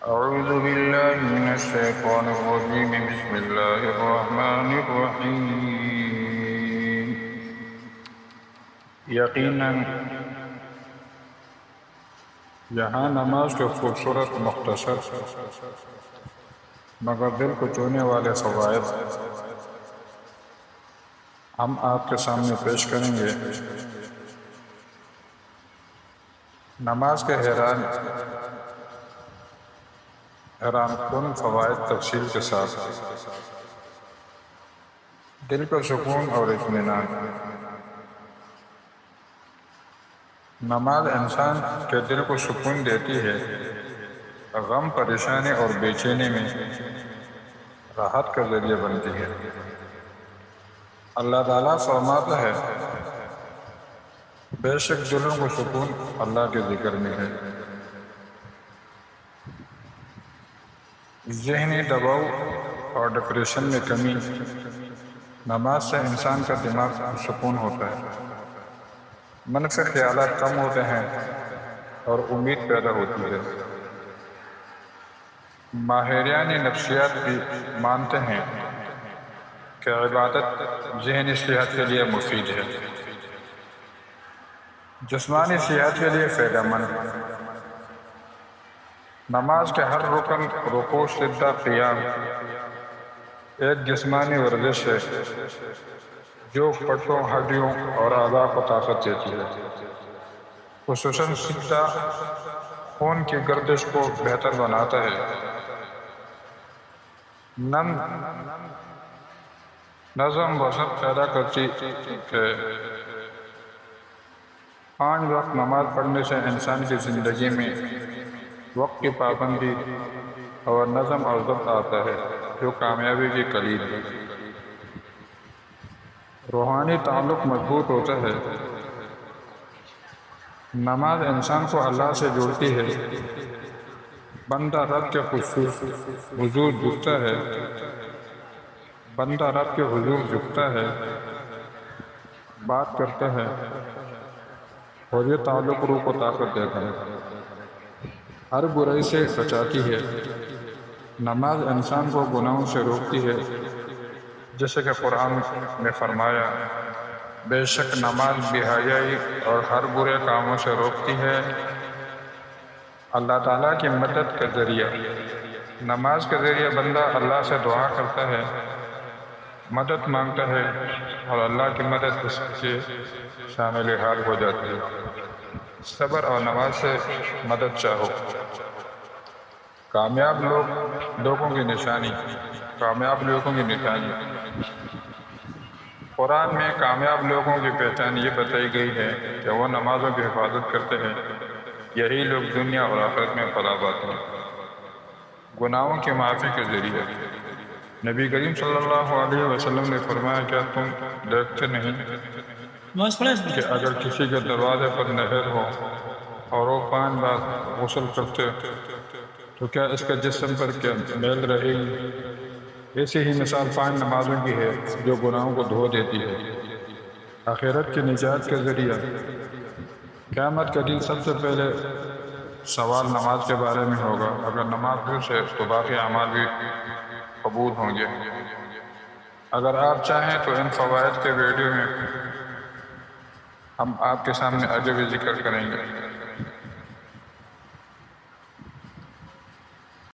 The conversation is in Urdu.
أعوذ بالله من الشيطان الرجيم بسم الله الرحمن الرحيم یقیناً یہاں نماز کے خوبصورت مختصر مگر دل کو چھونے والے فوائد ہم آپ کے سامنے پیش کریں گے۔ نماز کے حیران کن فوائد تفصیل کے ساتھ، دل کو سکون اور اطمینان۔ نماز انسان کے دل کو سکون دیتی ہے، غم، پریشانی اور بے چینی میں راحت کا ذریعہ بنتی ہے۔ اللہ تعالیٰ فرماتا ہے، بے شک دلوں کو سکون اللہ کے ذکر میں ہے۔ ذہنی دباؤ اور ڈپریشن میں کمی، نماز سے انسان کا دماغ سکون ہوتا ہے، منفی خیالات کم ہوتے ہیں اور امید پیدا ہوتی ہے۔ ماہرین نفسیات بھی مانتے ہیں کہ عبادت ذہنی صحت کے لیے مفید ہے، جسمانی صحت کے لیے فائدہ مند۔ نماز کے ہر رکن، رکوع، سجدہ، قیام ایک جسمانی ورزش ہے جو پٹھوں، ہڈیوں اور اعضاء کو طاقت دیتی ہے۔ خصوصاً سجدہ خون کی گردش کو بہتر بناتا ہے، نظم و ضبط پیدا کرتی ہے۔ 5 وقت نماز پڑھنے سے انسان کی زندگی میں وقت کی پابندی اور نظم اور ضبط آتا ہے، جو کامیابی کی کلید ہے۔ روحانی تعلق مضبوط ہوتا ہے۔ نماز انسان کو اللہ سے جوڑتی ہے۔ بندہ رب کے حضور جھکتا ہے، بات کرتا ہے، اور یہ تعلق روح کو طاقت دیتا ہے، ہر برائی سے بچاتی ہے۔ نماز انسان کو گناہوں سے روکتی ہے، جیسے کہ قرآن نے فرمایا، بے شک نماز بے حیائی اور ہر برے کاموں سے روکتی ہے۔ اللہ تعالیٰ کی مدد کا ذریعہ، نماز کے ذریعے بندہ اللہ سے دعا کرتا ہے، مدد مانگتا ہے، اور اللہ کی مدد اس کے شامل حال ہو جاتی ہے۔ صبر اور نماز سے مدد چاہو۔ کامیاب لوگوں کی نشانی۔ قرآن میں کامیاب لوگوں کی پہچان یہ بتائی گئی ہے کہ وہ نمازوں کی حفاظت کرتے ہیں، یہی لوگ دنیا اور آخرت میں فلاح پاتے ہیں۔ گناہوں کی معافی کے ذریعے، نبی کریم صلی اللہ علیہ وسلم نے فرمایا، کیا تم دیکھتے نہیں کہ اگر کسی کے دروازے پر نہر ہو اور وہ 5 بار غسل کرتے تو کیا اس کے جسم پر کیا میل رہے گی؟ ایسی ہی مثال 5 نمازوں کی ہے جو گناہوں کو دھو دیتی ہے۔ آخرت کی نجات کے ذریعہ، قیامت کے دن سب سے پہلے سوال نماز کے بارے میں ہوگا۔ اگر نماز درست ہے تو باقی اعمال بھی قبول ہوں گے۔ اگر آپ چاہیں تو ان فوائد کے ویڈیو میں ہم آپ کے سامنے آگے بھی ذکر کریں گے۔